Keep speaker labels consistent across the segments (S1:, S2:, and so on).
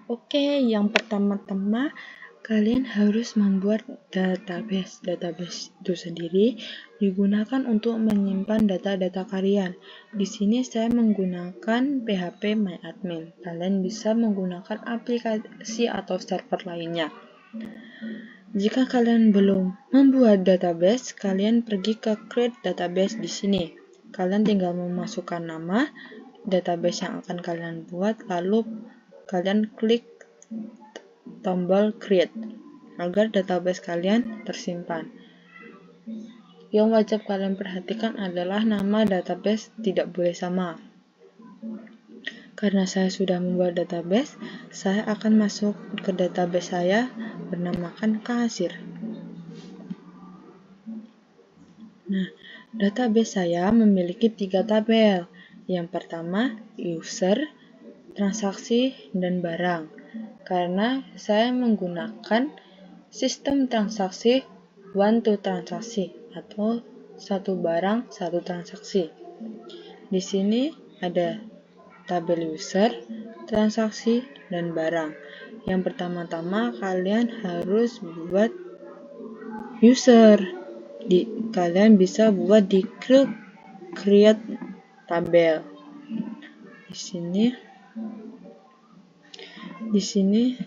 S1: Oke, yang pertama-tama kalian harus membuat database. Database itu sendiri digunakan untuk menyimpan data-data kalian. Di sini saya menggunakan PHP MyAdmin. Kalian bisa menggunakan aplikasi atau server lainnya. Jika kalian belum membuat database, kalian pergi ke Create Database di sini. Kalian tinggal memasukkan nama database yang akan kalian buat, lalu kalian klik tombol Create agar database kalian tersimpan. Yang wajib kalian perhatikan adalah nama database tidak boleh sama. Karena saya sudah membuat database, saya akan masuk ke database saya bernamakan kasir. Nah, database saya memiliki 3 tabel. Yang pertama, user, transaksi, dan barang. Karena saya menggunakan sistem transaksi one to transaksi atau satu barang satu transaksi. Di sini ada tabel user, transaksi, dan barang. Yang pertama-tama kalian harus buat user. Kalian bisa buat di create tabel. Di sini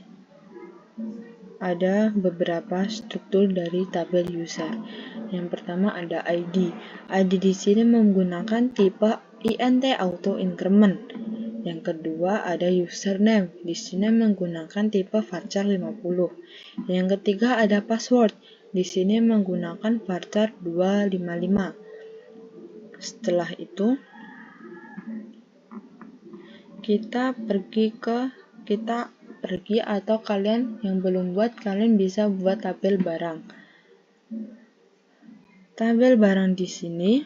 S1: ada beberapa struktur dari tabel user. Yang pertama ada ID. ID di sini menggunakan tipe INT auto increment. Yang kedua ada username. Di sini menggunakan tipe varchar 50. Yang ketiga ada password. Di sini menggunakan varchar 255. Setelah itu kita pergi atau kalian yang belum buat, kalian bisa buat tabel barang. Tabel barang di sini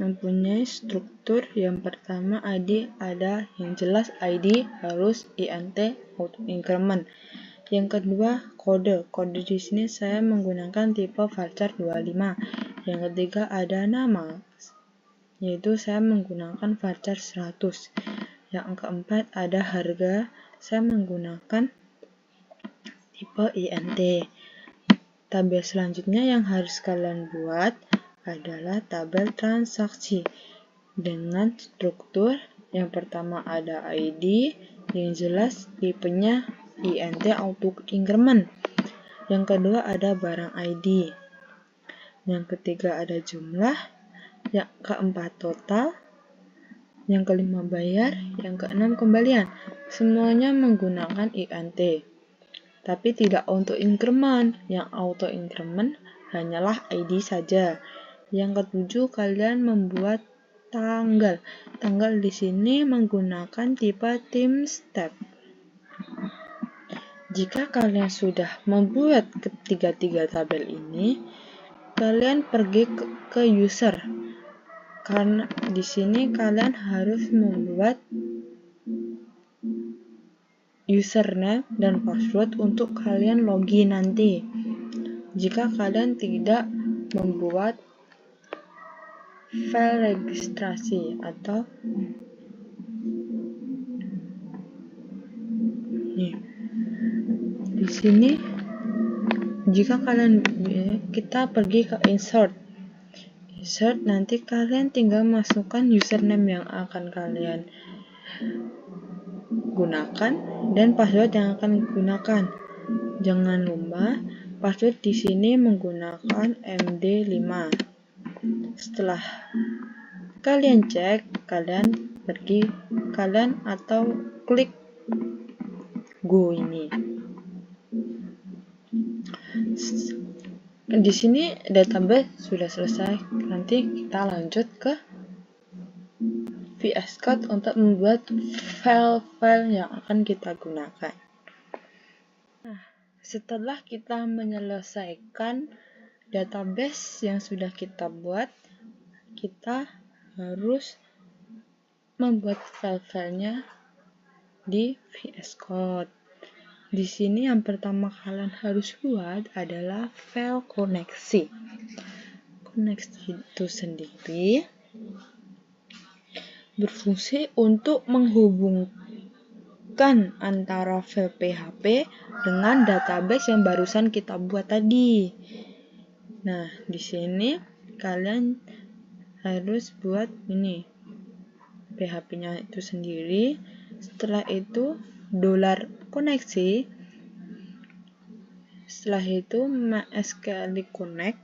S1: mempunyai struktur. Yang pertama ada yang jelas ID harus INT auto increment. Yang kedua kode. Kode di sini saya menggunakan tipe varchar 25. Yang ketiga ada nama, yaitu saya menggunakan varchar 100. Yang keempat ada harga, saya menggunakan tipe INT. Tabel selanjutnya yang harus kalian buat adalah tabel transaksi dengan struktur. Yang pertama ada ID, yang jelas tipenya INT auto increment. Yang kedua ada barang ID. Yang ketiga ada jumlah. Yang keempat total. Yang kelima bayar. Yang keenam kembalian. Semuanya menggunakan INT. Tapi tidak auto increment. Yang auto increment hanyalah ID saja. Yang ketujuh kalian membuat tanggal. Tanggal di sini menggunakan tipe timestamp. Jika kalian sudah membuat ketiga tabel ini, kalian pergi ke user. Karena di sini kalian harus membuat username dan password untuk kalian login nanti. Jika kalian tidak membuat file registrasi atau di sini, jika kita pergi ke insert, nanti kalian tinggal masukkan username yang akan kalian gunakan dan password yang akan gunakan. Jangan lupa password di sini menggunakan MD5. Setelah kalian cek, kalian klik go ini. Di sini database sudah selesai. Nanti kita lanjut ke VS Code untuk membuat file-file yang akan kita gunakan. Nah, setelah kita menyelesaikan database yang sudah kita buat, kita harus membuat file-filenya di VS Code. Di sini yang pertama kalian harus buat adalah file koneksi. Koneksi itu sendiri berfungsi untuk menghubungkan hubungkan antara file PHP dengan database yang barusan kita buat tadi. Nah, di sini kalian harus buat ini PHP-nya itu sendiri. Setelah itu $koneksi. Setelah itu MySQL Connect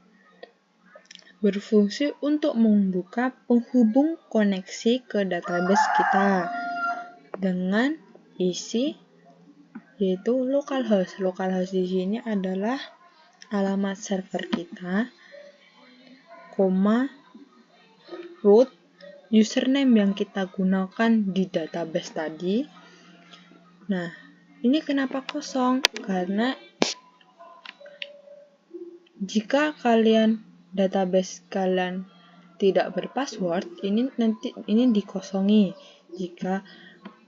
S1: berfungsi untuk membuka penghubung koneksi ke database kita dengan isi yaitu localhost. Localhost di sini adalah alamat server kita, root, username yang kita gunakan di database tadi. Nah, ini kenapa kosong? Karena jika database kalian tidak berpassword, ini dikosongi. Jika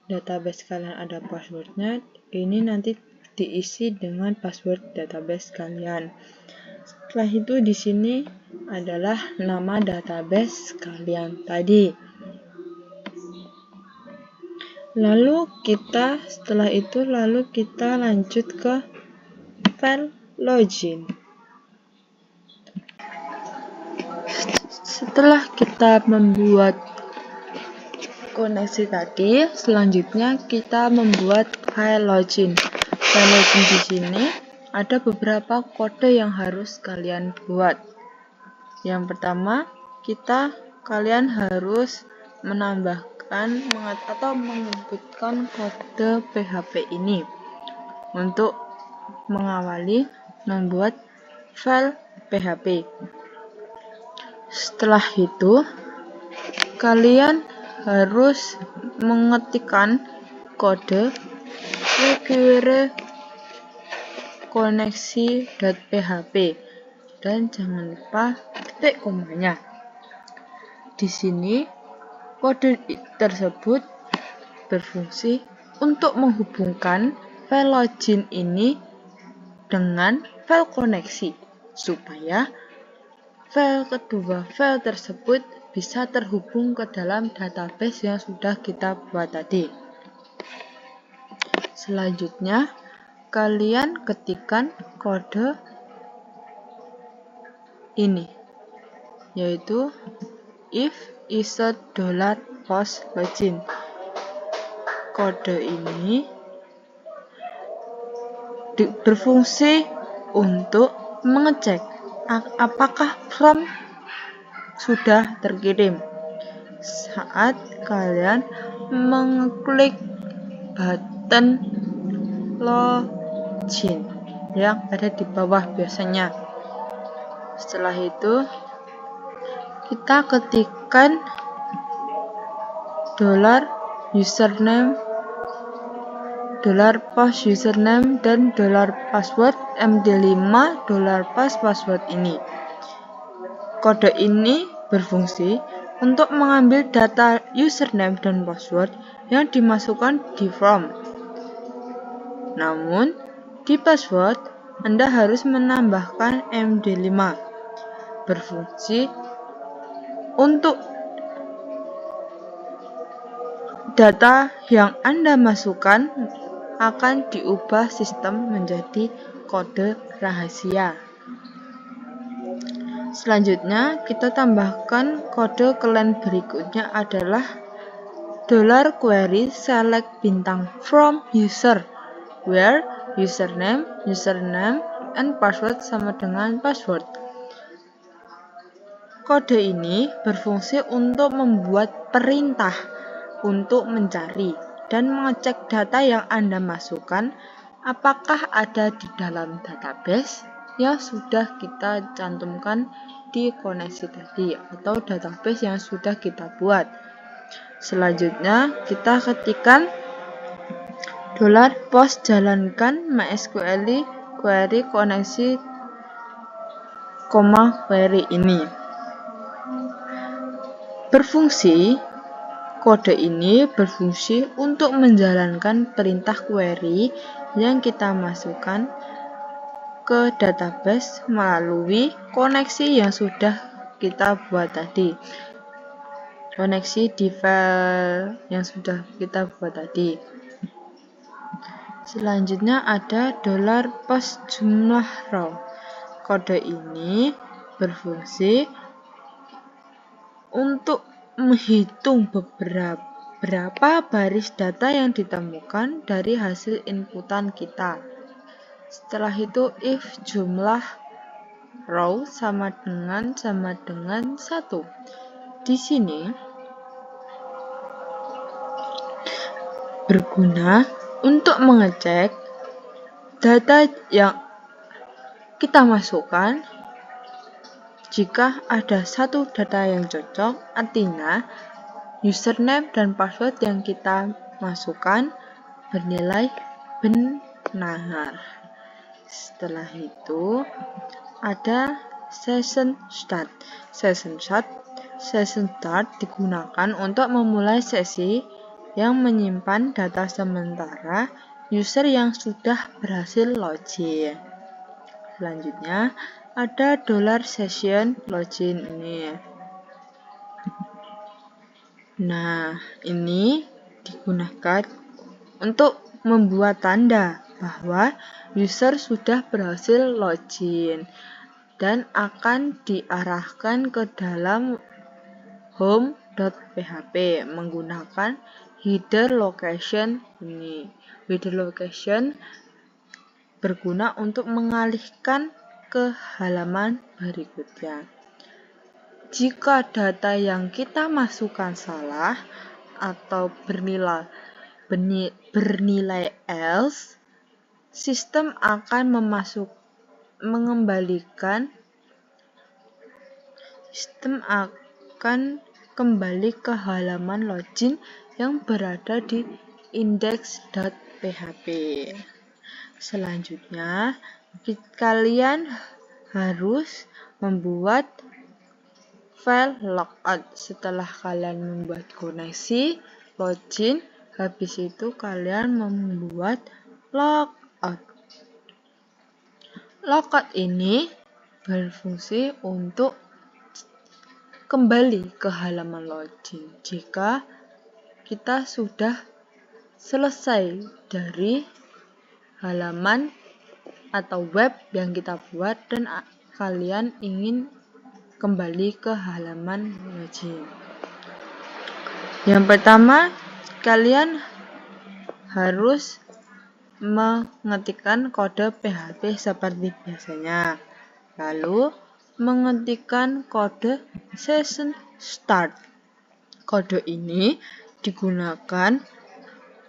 S1: database kalian ada passwordnya, ini nanti diisi dengan password database kalian. Setelah itu di sini adalah nama database kalian tadi. Setelah itu kita lanjut ke file login. Setelah kita membuat koneksi tadi, selanjutnya kita membuat file login. File login di sini ada beberapa kode yang harus kalian buat. Yang pertama, kalian harus menambahkan atau menyebutkan kode PHP ini untuk mengawali membuat file PHP. Setelah itu, kalian harus mengetikkan kode require koneksi.php dan jangan lupa titik komanya. Di sini kode tersebut berfungsi untuk menghubungkan file login ini dengan file koneksi supaya file tersebut bisa terhubung ke dalam database yang sudah kita buat tadi. Selanjutnya, kalian ketikkan kode ini, yaitu if issued $post login. Kode ini berfungsi untuk mengecek apakah form sudah terkirim saat kalian mengklik button login yang ada di bawah biasanya. Setelah itu kita ketikkan $username, $post username dan $password MD5 $password ini. Kode ini berfungsi untuk mengambil data username dan password yang dimasukkan di form. Namun, di password Anda harus menambahkan MD5. Berfungsi untuk data yang Anda masukkan akan diubah sistem menjadi kode rahasia. Selanjutnya, kita tambahkan kode kalian berikutnya adalah $query select bintang from user where username, and password sama dengan password. Kode ini berfungsi untuk membuat perintah untuk mencari dan mengecek data yang Anda masukkan apakah ada di dalam database yang sudah kita cantumkan di koneksi tadi atau database yang sudah kita buat. Selanjutnya kita ketikkan $post jalankan MySQL query koneksi, query ini. Kode ini berfungsi untuk menjalankan perintah query yang kita masukkan ke database melalui koneksi yang sudah kita buat tadi. Koneksi di file yang sudah kita buat tadi. Selanjutnya ada $post jumlah row. Kode ini berfungsi untuk menghitung berapa baris data yang ditemukan dari hasil inputan kita. Setelah itu if jumlah row sama dengan 1. Di sini berguna untuk mengecek data yang kita masukkan. Jika ada satu data yang cocok, artinya username dan password yang kita masukkan bernilai benar. Setelah itu ada session start. Session start digunakan untuk memulai sesi yang menyimpan data sementara user yang sudah berhasil login. Selanjutnya ada $session login ini. Nah, ini digunakan untuk membuat tanda bahwa user sudah berhasil login dan akan diarahkan ke dalam home.php menggunakan header location ini. Header location berguna untuk mengalihkan ke halaman berikutnya. Jika data yang kita masukkan salah atau bernilai else, sistem akan kembali ke halaman login yang berada di index.php. Selanjutnya, kalian harus membuat file logout. Setelah kalian membuat koneksi login, habis itu kalian membuat logout. Logout ini berfungsi untuk kembali ke halaman login jika kita sudah selesai dari halaman atau web yang kita buat dan kalian ingin kembali ke halaman login. Yang pertama, kalian harus mengetikkan kode PHP seperti biasanya. Lalu mengetikkan kode session start. Kode ini digunakan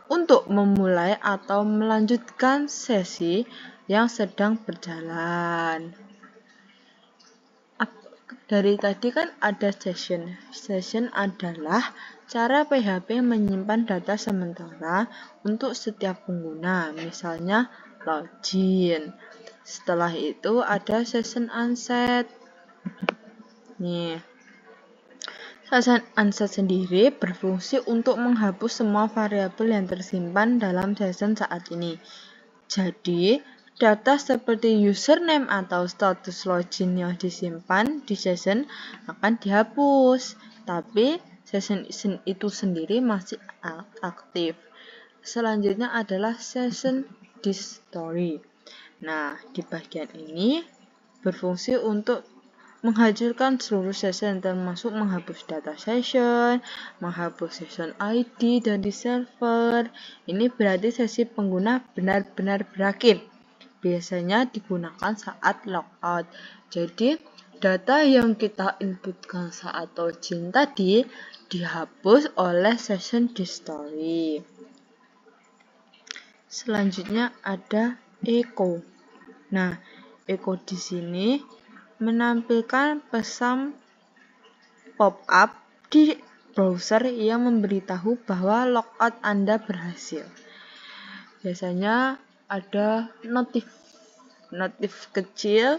S1: untuk memulai atau melanjutkan sesi yang sedang berjalan. Dari tadi kan ada session. Session adalah cara PHP menyimpan data sementara untuk setiap pengguna, misalnya login. Setelah itu ada session unset. Nih. Session unset sendiri berfungsi untuk menghapus semua variabel yang tersimpan dalam session saat ini. Jadi, data seperti username atau status login yang disimpan di session akan dihapus, tapi session itu sendiri masih aktif. Selanjutnya adalah session history. Nah, di bagian ini berfungsi untuk menghancurkan seluruh session termasuk menghapus data session, menghapus session ID dari server. Ini berarti sesi pengguna benar-benar berakhir. Biasanya digunakan saat logout. Jadi, data yang kita inputkan saat login tadi dihapus oleh session history. Selanjutnya ada echo. Nah, echo di sini menampilkan pesan pop-up di browser yang memberitahu bahwa logout Anda berhasil. Biasanya ada notif kecil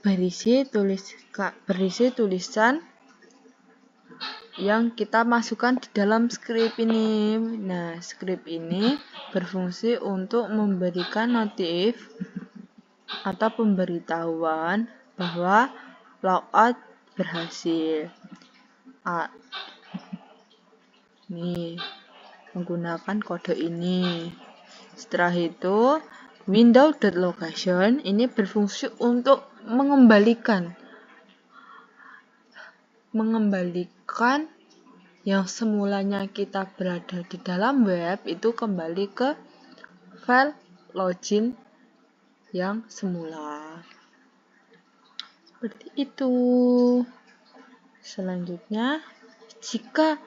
S1: berisi tulisan yang kita masukkan di dalam script ini. Nah, script ini berfungsi untuk memberikan notif atau pemberitahuan bahwa logout berhasil. Nih, menggunakan kode ini. Setelah itu, window.location ini berfungsi untuk mengembalikan yang semulanya kita berada di dalam web itu kembali ke file login yang semula. Seperti itu. Selanjutnya, jika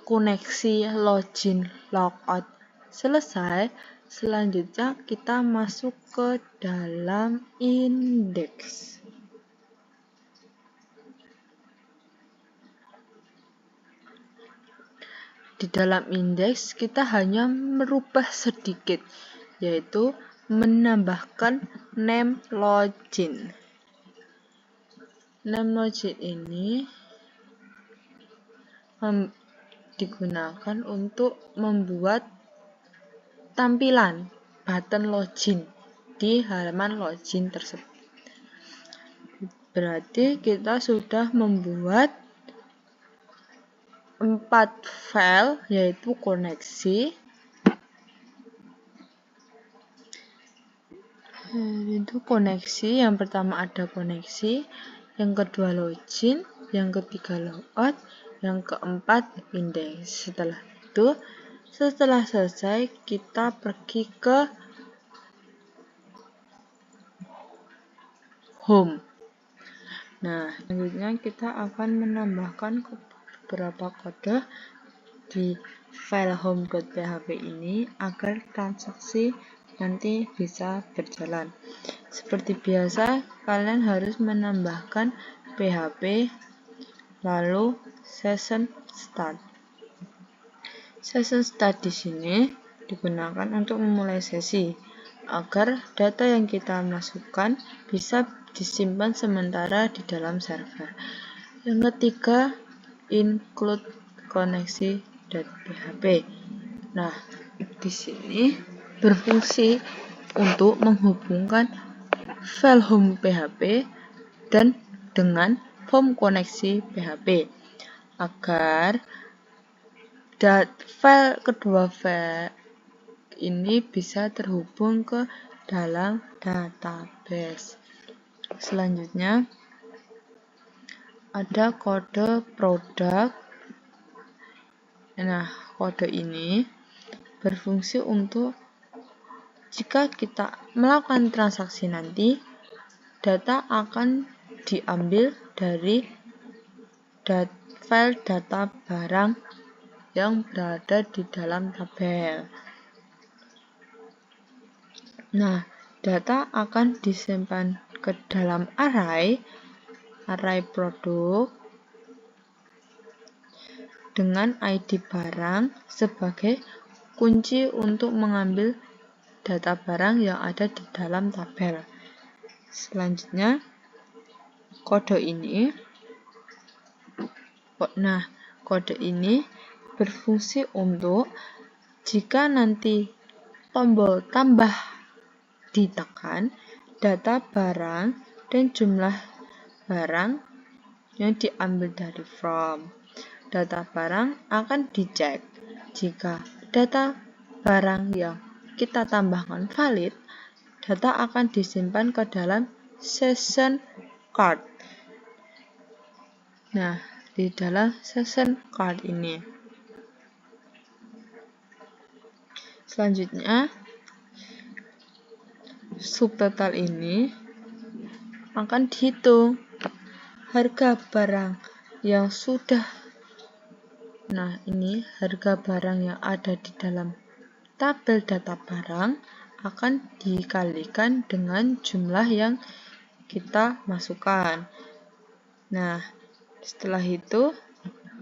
S1: koneksi login logout selesai, selanjutnya kita masuk ke dalam indeks. Di dalam indeks kita hanya merubah sedikit, yaitu menambahkan name login. Name login ini digunakan untuk membuat tampilan button login di halaman login tersebut. Berarti kita sudah membuat 4 file, yaitu koneksi, yang pertama ada koneksi, yang kedua login, yang ketiga logout, yang keempat indeks. Setelah selesai, kita pergi ke home. Nah, selanjutnya kita akan menambahkan beberapa kode di file home.php ini agar transaksi nanti bisa berjalan. Seperti biasa, kalian harus menambahkan php lalu session start. Session start di sini digunakan untuk memulai sesi agar data yang kita masukkan bisa disimpan sementara di dalam server. Yang ketiga, include koneksi.php. Nah, di sini berfungsi untuk menghubungkan file home PHP dan dengan form koneksi PHP agar kedua file ini bisa terhubung ke dalam database. Selanjutnya ada kode produk. Nah, kode ini berfungsi untuk jika kita melakukan transaksi nanti, data akan diambil dari file data barang yang berada di dalam tabel. Nah, data akan disimpan ke dalam array produk dengan ID barang sebagai kunci untuk mengambil data barang yang ada di dalam tabel. Selanjutnya, kode ini berfungsi untuk jika nanti tombol tambah ditekan, data barang dan jumlah barang yang diambil dari from data barang akan dicek. Jika data barang yang kita tambahkan valid, data akan disimpan ke dalam session card. Nah, di dalam session card ini. Selanjutnya, subtotal ini akan dihitung harga barang yang sudah. Nah, ini harga barang yang ada di dalam tabel data barang akan dikalikan dengan jumlah yang kita masukkan. Nah, setelah itu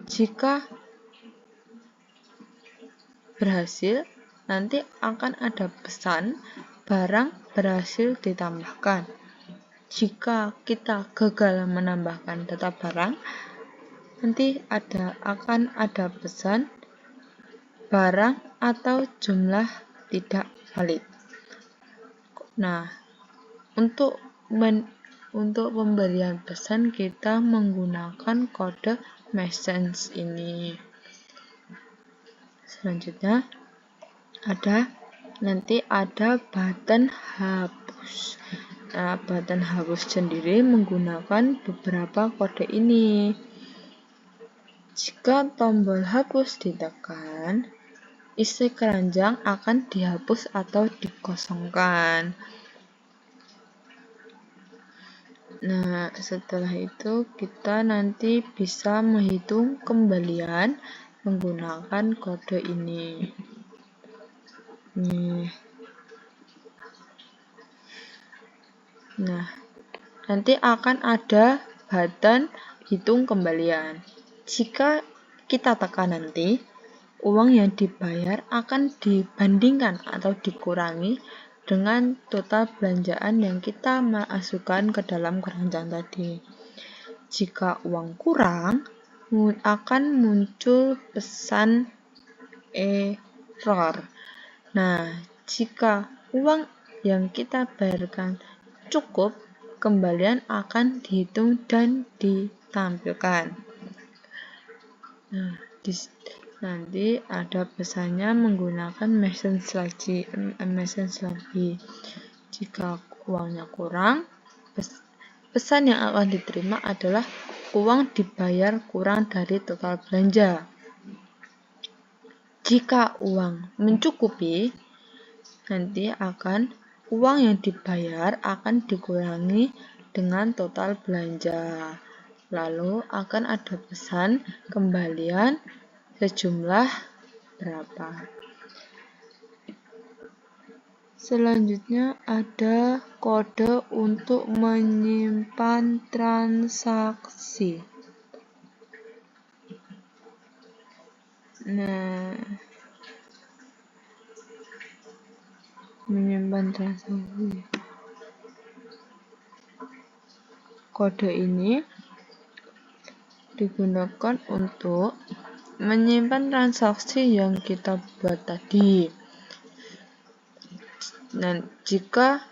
S1: jika berhasil, nanti akan ada pesan barang berhasil ditambahkan. Jika kita gagal menambahkan data barang, nanti akan ada pesan barang atau jumlah tidak valid. Nah, untuk pemberian pesan kita menggunakan kode message ini. Selanjutnya ada nanti ada button hapus. Nah, button hapus sendiri menggunakan beberapa kode ini. Jika tombol hapus ditekan, isi keranjang akan dihapus atau dikosongkan. Nah, setelah itu kita nanti bisa menghitung kembalian menggunakan kode ini. Nah, nanti akan ada button hitung kembalian. Jika kita tekan nanti, uang yang dibayar akan dibandingkan atau dikurangi dengan total belanjaan yang kita masukkan ke dalam keranjang tadi. Jika uang kurang, akan muncul pesan error. Nah, jika uang yang kita bayarkan cukup, kembalian akan dihitung dan ditampilkan. Nah, nanti ada pesannya menggunakan message lagi. Jika uangnya kurang, pesan yang akan diterima adalah uang dibayar kurang dari total belanja. Jika uang mencukupi, nanti uang yang dibayar akan dikurangi dengan total belanja. Lalu akan ada pesan kembalian sejumlah berapa. Selanjutnya ada kode untuk menyimpan transaksi. Nah, menyimpan transaksi. Kode ini digunakan untuk menyimpan transaksi yang kita buat tadi. Dan jika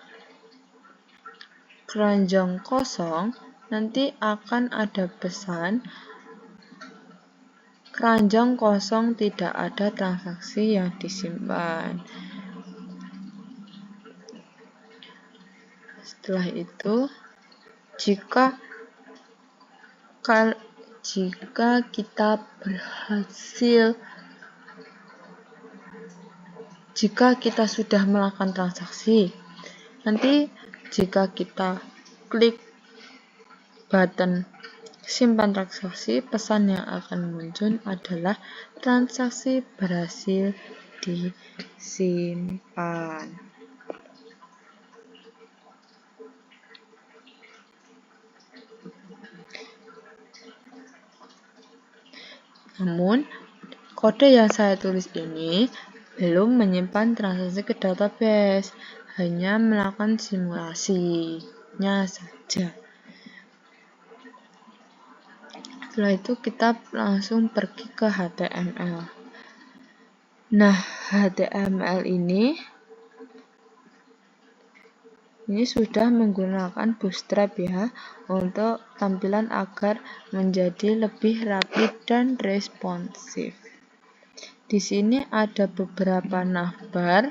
S1: keranjang kosong, nanti akan ada pesan keranjang kosong, tidak ada transaksi yang disimpan. Setelah itu, jika kita sudah melakukan transaksi, nanti jika kita klik button simpan transaksi, pesan yang akan muncul adalah transaksi berhasil disimpan. Namun, kode yang saya tulis ini belum menyimpan transaksi ke database, hanya melakukan simulasinya saja. Setelah itu kita langsung pergi ke HTML. Nah, HTML ini sudah menggunakan Bootstrap ya, untuk tampilan agar menjadi lebih rapi dan responsif. Di sini ada beberapa navbar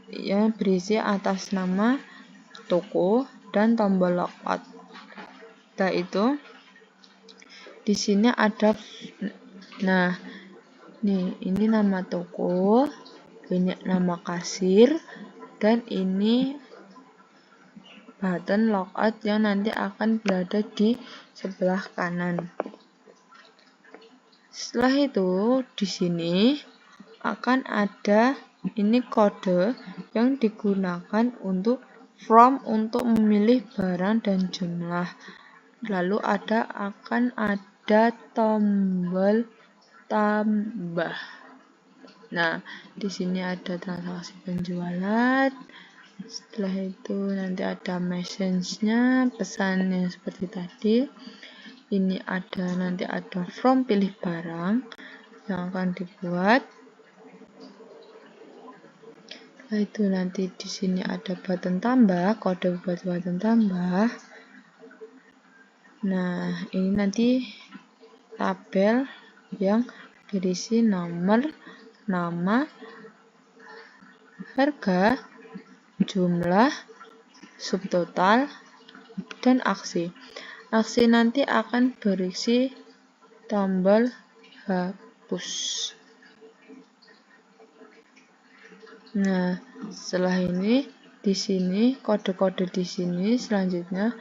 S1: yang berisi atas nama toko dan tombol logout. Setelah itu, di sini ada, ini nama toko, ini nama kasir, dan ini button logout yang nanti akan berada di sebelah kanan. Setelah itu, di sini akan ada ini kode yang digunakan untuk from untuk memilih barang dan jumlah. Lalu akan ada tombol tambah. Nah, di sini ada transaksi penjualan. Setelah itu nanti ada message-nya, pesannya seperti tadi. Ini nanti ada from pilih barang yang akan dibuat. Setelah itu nanti di sini ada button tambah, kode buat button tambah. Nah, ini nanti tabel yang berisi nomor, nama, harga, jumlah, subtotal, dan aksi. Aksi nanti akan berisi tombol hapus. Nah, setelah ini di sini kode-kode di sini selanjutnya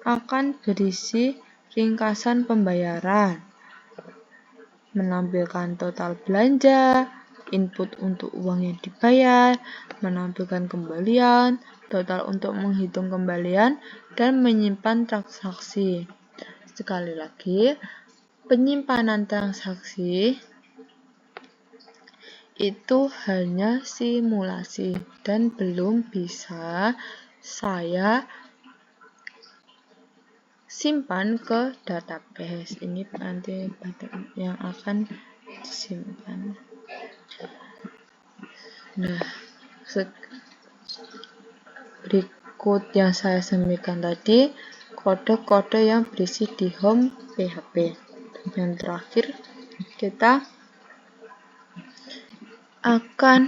S1: akan berisi ringkasan pembayaran, menampilkan total belanja, input untuk uang yang dibayar, menampilkan kembalian, total untuk menghitung kembalian, dan menyimpan transaksi. Sekali lagi, penyimpanan transaksi itu hanya simulasi dan belum bisa saya simpan ke database. Ini nanti yang akan disimpan. Nah, berikut yang saya sampaikan tadi kode-kode yang berisi di home PHP. Yang terakhir, kita akan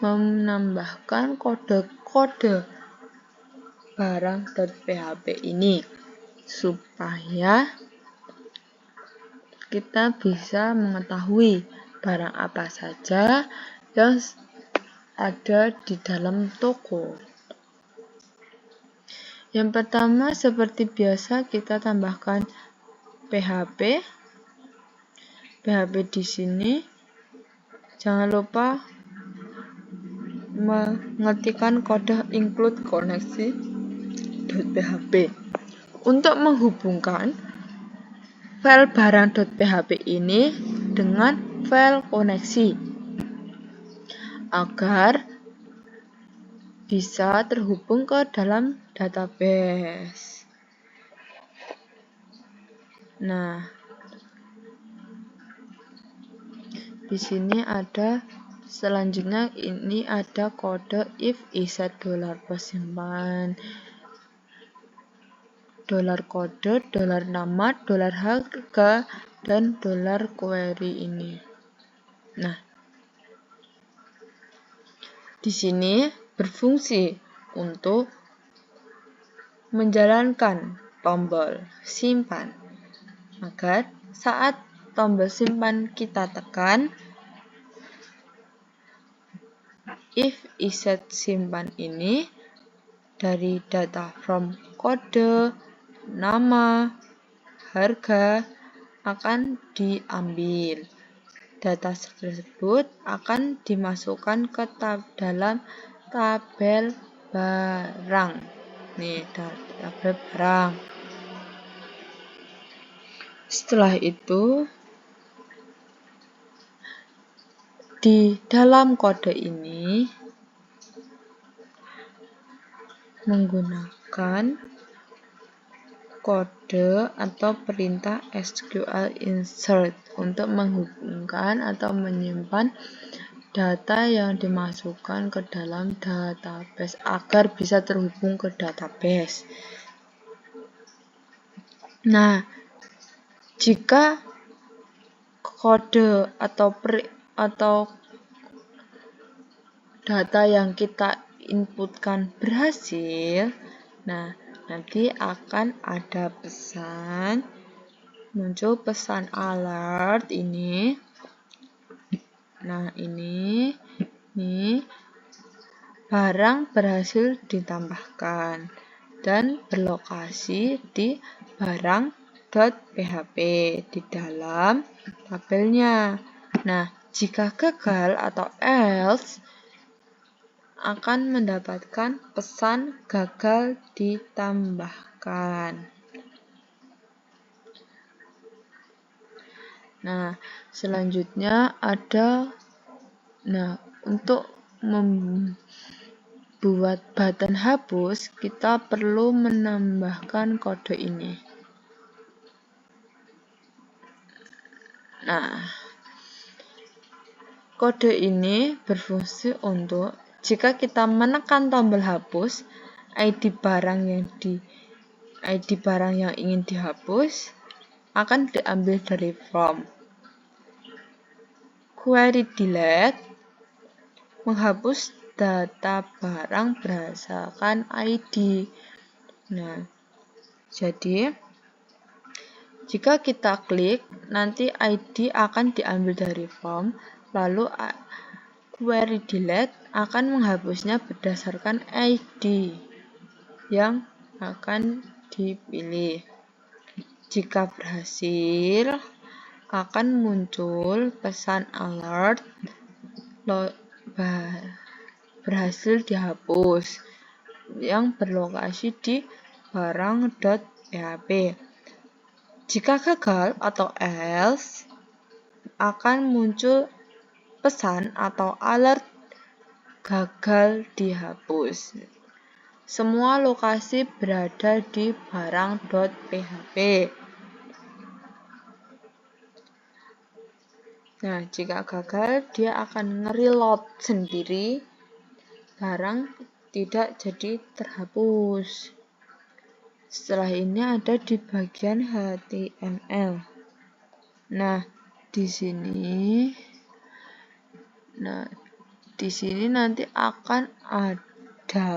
S1: menambahkan kode-kode barang.php ini supaya kita bisa mengetahui barang apa saja yang ada di dalam toko. Yang pertama, seperti biasa kita tambahkan PHP di sini. Jangan lupa mengetikkan kode include koneksi.php untuk menghubungkan file barang.php ini dengan file koneksi agar bisa terhubung ke dalam database. Nah, di sini ada selanjutnya ini ada kode if iset $simpan, $kode, $nama, $harga, dan $query ini. Nah, di sini berfungsi untuk menjalankan tombol simpan agar saat tombol simpan kita tekan, if iset simpan ini dari data from kode, nama, harga akan diambil. Data tersebut akan dimasukkan ke dalam tabel barang. Nih, tabel barang. Setelah itu, di dalam kode ini menggunakan kode atau perintah SQL insert untuk menghubungkan atau menyimpan data yang dimasukkan ke dalam database agar bisa terhubung ke database. Nah, jika kode atau data yang kita inputkan berhasil, nah nanti akan ada pesan, muncul pesan alert ini. Nah, ini barang berhasil ditambahkan dan berlokasi di barang.php di dalam tabelnya. Nah, jika gagal atau else akan mendapatkan pesan gagal ditambahkan. Nah, selanjutnya ada untuk membuat button hapus, kita perlu menambahkan kode ini. Nah, kode ini berfungsi untuk jika kita menekan tombol hapus, ID barang yang ingin dihapus akan diambil dari from. Query delete menghapus data barang berdasarkan ID. Nah, jadi jika kita klik, nanti ID akan diambil dari form, lalu query delete akan menghapusnya berdasarkan ID yang akan dipilih. Jika berhasil, akan muncul pesan alert berhasil dihapus yang berlokasi di barang.php. Jika gagal atau else, akan muncul pesan atau alert gagal dihapus. Semua lokasi berada di barang.php. Nah, jika gagal, dia akan nge-reload sendiri, barang tidak jadi terhapus. Setelah ini ada di bagian HTML. Nah, di sini nanti akan ada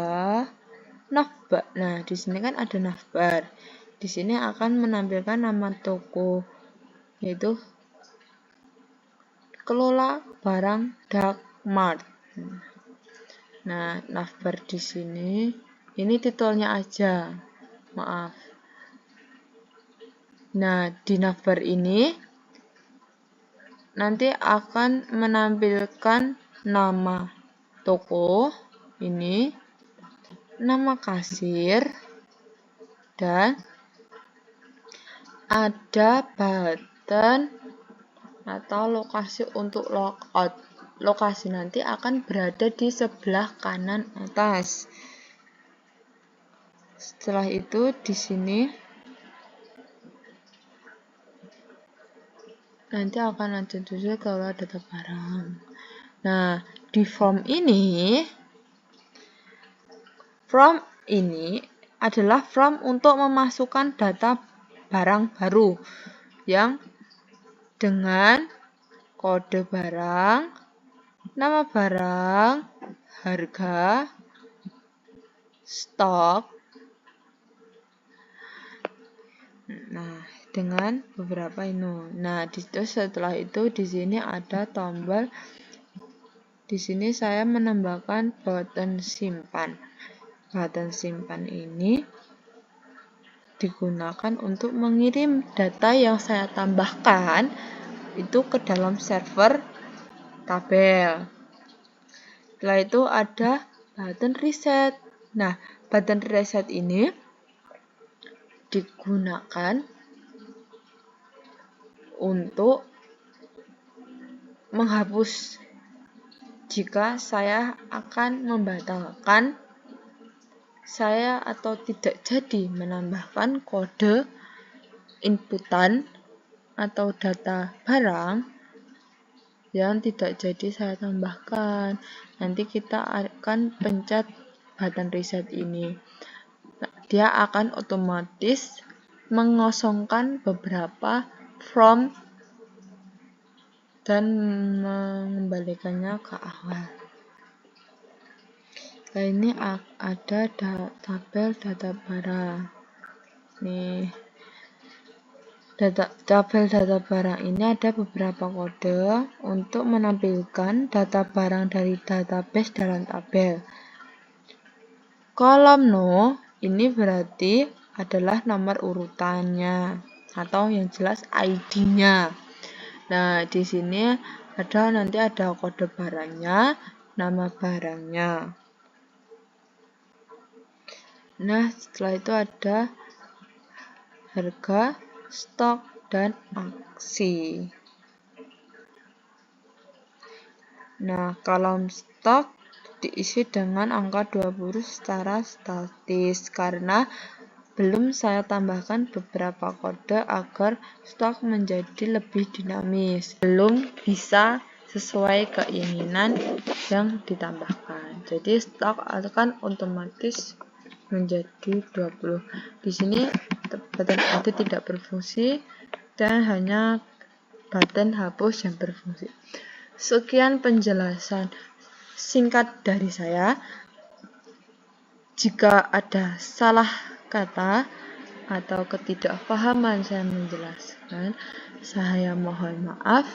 S1: navbar. Nah, di sini kan ada navbar. Di sini akan menampilkan nama toko, yaitu kelola barang Dark Mart. Nah, navbar di sini, ini titelnya aja, maaf. Nah, di navbar ini nanti akan menampilkan nama toko ini, nama kasir, dan ada button atau lokasi untuk logout. Lokasi nanti akan berada di sebelah kanan atas. Setelah itu di sini nanti akan ada tujuan kalau data barang. Nah, di form ini adalah form untuk memasukkan data barang baru yang dengan kode barang, nama barang, harga, stok. Nah, dengan beberapa ini. Nah, setelah itu di sini ada tombol. Di sini saya menambahkan button simpan. Button simpan ini digunakan untuk mengirim data yang saya tambahkan itu ke dalam server tabel. Setelah itu ada button reset. Nah, button reset ini digunakan untuk menghapus jika saya akan membatalkan saya atau tidak jadi menambahkan kode inputan atau data barang yang tidak jadi saya tambahkan. Nanti kita akan pencet button reset ini. Dia akan otomatis mengosongkan beberapa form dan mengembalikannya ke awal. Nah, ini ada tabel data barang. Nih, tabel data barang ini ada beberapa kode untuk menampilkan data barang dari database dalam tabel. Kolom no ini berarti adalah nomor urutannya atau yang jelas ID-nya. Nah, di sini nanti ada kode barangnya, nama barangnya. Nah, setelah itu ada harga, stok, dan aksi. Nah, kolom stok diisi dengan angka 20 secara statis karena belum saya tambahkan beberapa kode agar stok menjadi lebih dinamis. Belum bisa sesuai keinginan yang ditambahkan. Jadi stok akan otomatis menjadi 20. Di sini button itu tidak berfungsi dan hanya button hapus yang berfungsi. Sekian penjelasan singkat dari saya. Jika ada salah kata atau ketidakpahaman saya menjelaskan, saya mohon maaf.